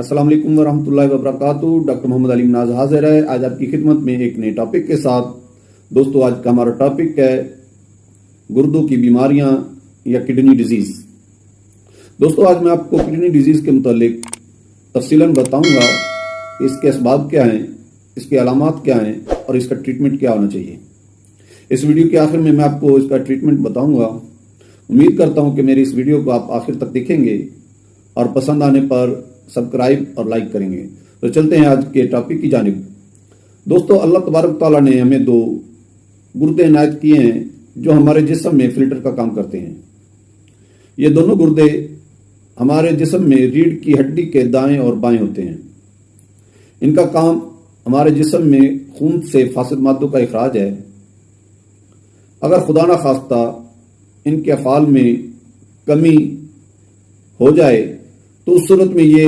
अस्सलाम वालेकुम वरहमतुल्लाहि वबरकातुहू। डॉक्टर मोहम्मद अली नाज हाजिर है आज आपकी खिदमत में एक नए टॉपिक के साथ। दोस्तों, आज का हमारा टॉपिक है गुर्दों की बीमारियां या किडनी डिजीज। दोस्तों, आज मैं आपको किडनी डिजीज के मुतालिक तफसीलन बताऊंगा इसके असबाब क्या हैं, इसके अलामात क्या हैं और इसका ट्रीटमेंट क्या होना चाहिए। इस वीडियो के आखिर में मैं आपको इसका ट्रीटमेंट बताऊंगा। उम्मीद करता हूं कि मेरी इस वीडियो को आप आखिर तक देखेंगे और पसंद आने पर सब्सक्राइब और लाइक करेंगे। तो चलते हैं आज के टॉपिक की जानिब। दोस्तों, अल्लाह तबारक तआला ने हमें दो गुर्दे इनायत किए हैं जो हमारे जिस्म में फिल्टर का काम करते हैं। ये दोनों गुर्दे हमारे जिस्म में रीढ़ की हड्डी के दाएं और बाएं होते हैं। इनका काम हमारे जिस्म में खून से फासिद मादों का इखराज है। अगर खुदा ना खास्ता इनके अफ़ाल में कमी हो जाए तो उस सूरत में ये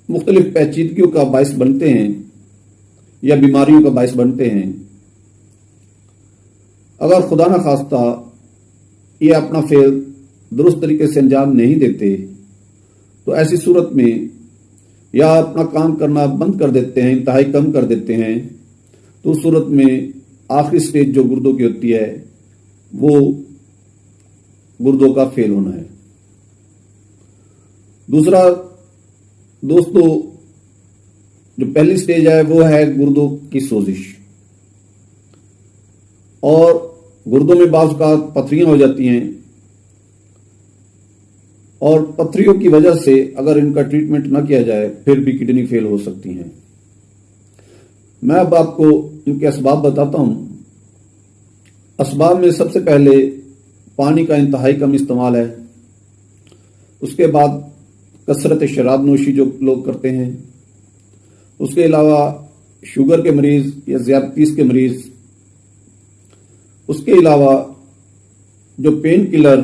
मुख्तलिफ पेचीदगियों का बायस बनते हैं या बीमारियों का बायस बनते हैं। अगर खुदा ना खास्ता ये अपना फेल दुरुस्त तरीके से अंजाम नहीं देते तो ऐसी सूरत में या अपना काम करना बंद कर देते हैं, इंतहाई कम कर देते हैं, तो उस सूरत में आखिरी स्टेज जो गुर्दों की होती है वो गुर्दों का फेल होना है। दूसरा दोस्तों, जो पहली स्टेज है वो है गुर्दों की सोजिश। और गुर्दों में बाज़ का पथरियां हो जाती हैं और पथरियों की वजह से अगर इनका ट्रीटमेंट ना किया जाए फिर भी किडनी फेल हो सकती हैं। मैं अब आपको इनके असबाब बताता हूं। असबाब में सबसे पहले पानी का इंतहाई कम इस्तेमाल है। उसके बाद कसरत शराब नोशी जो लोग करते हैं। उसके अलावा शुगर के मरीज या ज़ियादतीस के मरीज। उसके अलावा जो पेन किलर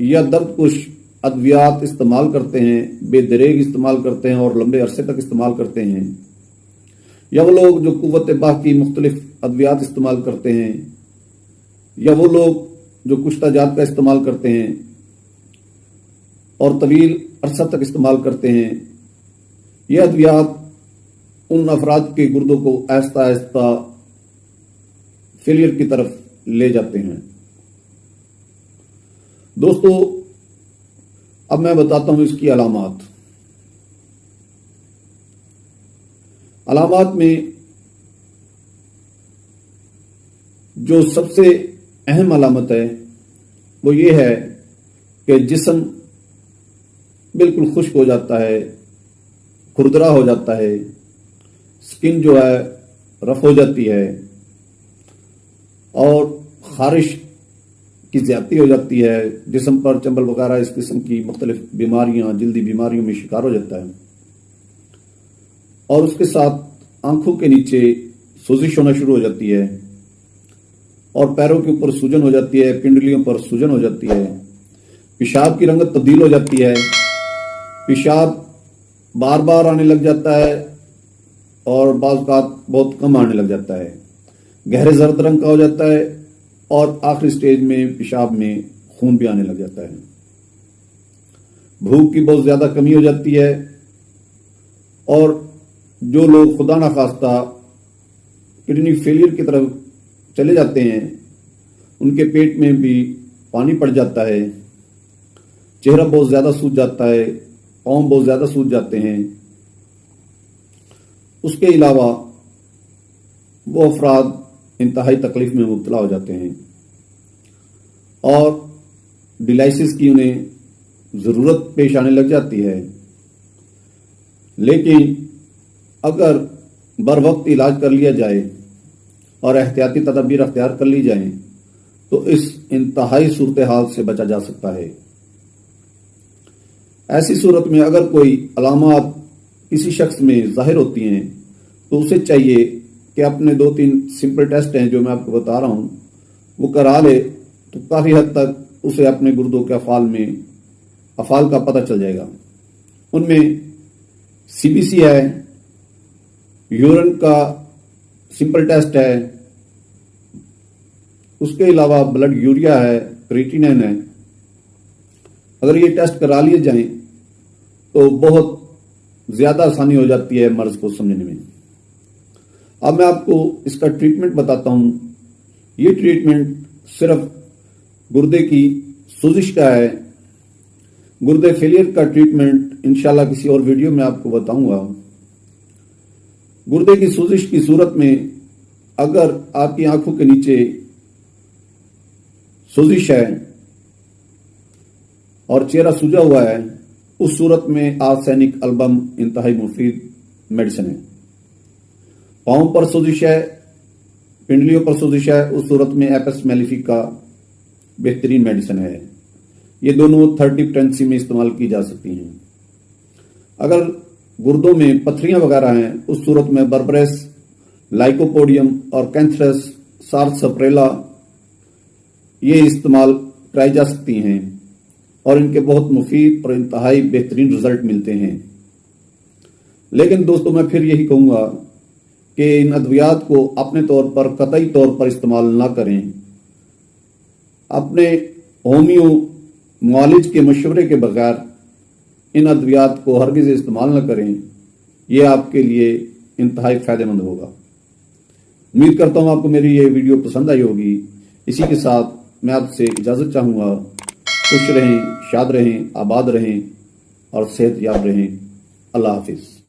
या दर्दकुश अद्वियात इस्तेमाल करते हैं, बेदरेग इस्तेमाल करते हैं और लंबे अरसे तक इस्तेमाल करते हैं, या वो लोग जो कुव्वत बाह की मुख्तलिफ अद्वियात इस्तेमाल करते हैं, या वो लोग जो कुश्ता जात का इस्तेमाल करते हैं और तवील अरसा तक इस्तेमाल करते हैं, ये अद्वियात उन अफराद के गुर्दों को आहिस्ता आहिस्ता फेलियर की तरफ ले जाते हैं। दोस्तों, अब मैं बताता हूं इसकी अलामात। अलामात में जो सबसे अहम अलामत है वो ये है कि जिस्म बिल्कुल खुश्क हो जाता है, खुरदरा हो जाता है, स्किन जो है रफ हो जाती है और खारिश की ज्यादती हो जाती है। जिस्म पर चंबल वगैरह इस किस्म की मुख्तलिफ बीमारियां, जल्दी बीमारियों में शिकार हो जाता है। और उसके साथ आंखों के नीचे सोजिश होना शुरू हो जाती है और पैरों के ऊपर सूजन हो जाती है, पिंडलियों पर सूजन हो जाती है। पेशाब की रंगत तब्दील हो जाती है, पेशाब बार बार आने लग जाता है और बाज़ औक़ात बहुत कम आने लग जाता है, गहरे जर्द रंग का हो जाता है और आखिरी स्टेज में पेशाब में खून भी आने लग जाता है। भूख की बहुत ज्यादा कमी हो जाती है और जो लोग खुदा ना खास्ता किडनी फेलियर की तरफ चले जाते हैं उनके पेट में भी पानी पड़ जाता है, चेहरा बहुत ज्यादा सूज जाता है, पाँव बहुत ज्यादा सूज जाते हैं। उसके अलावा वो अफराद इंतहाई तकलीफ में मुब्तला हो जाते हैं और डिलाइसिस की उन्हें जरूरत पेश आने लग जाती है। लेकिन अगर बर वक्त इलाज कर लिया जाए और एहतियाती तदबीर अख्तियार कर ली जाए तो इस इंतहाई सूरत हाल से बचा जा सकता है। ऐसी सूरत में अगर कोई अलामात किसी शख्स में जाहिर होती हैं तो उसे चाहिए कि अपने 2-3 सिंपल टेस्ट हैं जो मैं आपको बता रहा हूं वो करा ले, तो काफी हद तक उसे अपने गुर्दों के अफाल का पता चल जाएगा। उनमें सीबीसी है, यूरिन का सिंपल टेस्ट है, उसके अलावा ब्लड यूरिया है, क्रिएटिनिन है। अगर ये टेस्ट करा लिए जाएं तो बहुत ज्यादा आसानी हो जाती है मर्ज को समझने में। अब मैं आपको इसका ट्रीटमेंट बताता हूं। ये ट्रीटमेंट सिर्फ गुर्दे की सोजिश का है। गुर्दे फेलियर का ट्रीटमेंट इंशाल्लाह किसी और वीडियो में आपको बताऊंगा। गुर्दे की सोजिश की सूरत में अगर आपकी आंखों के नीचे सोजिश है और चेहरा सूजा हुआ है, उस सूरत में आर्सेनिक एल्बम इंतहाई मुफीद मेडिसिन है। पांव पर सोजिश है, पिंडलियों पर सोजिश है, उस सूरत में एपिस मेलिफिका बेहतरीन मेडिसिन है। ये दोनों 30 पोटेंसी में इस्तेमाल की जा सकती हैं। अगर गुर्दों में पथरियां वगैरह हैं, उस सूरत में बर्बरेस, लाइकोपोडियम और कैंथरस सार्सप्रेला ये इस्तेमाल कराई जा सकती हैं और इनके बहुत मुफीद और इंतहाई बेहतरीन रिजल्ट मिलते हैं। लेकिन दोस्तों मैं फिर यही कहूंगा कि इन अद्वियात को अपने तौर पर कतई तौर पर इस्तेमाल ना करें। अपने होमियो मुआलिज के मशवरे के बगैर इन अद्वियात को हरगिज इस्तेमाल न करें। यह आपके लिए इंतहाई फायदेमंद होगा। उम्मीद करता हूं आपको मेरी ये वीडियो पसंद आई होगी। इसी के साथ मैं आपसे इजाजत चाहूंगा। खुश रहें, शाद रहें, आबाद रहें और सेहतयाब रहें। अल्लाह हाफिज।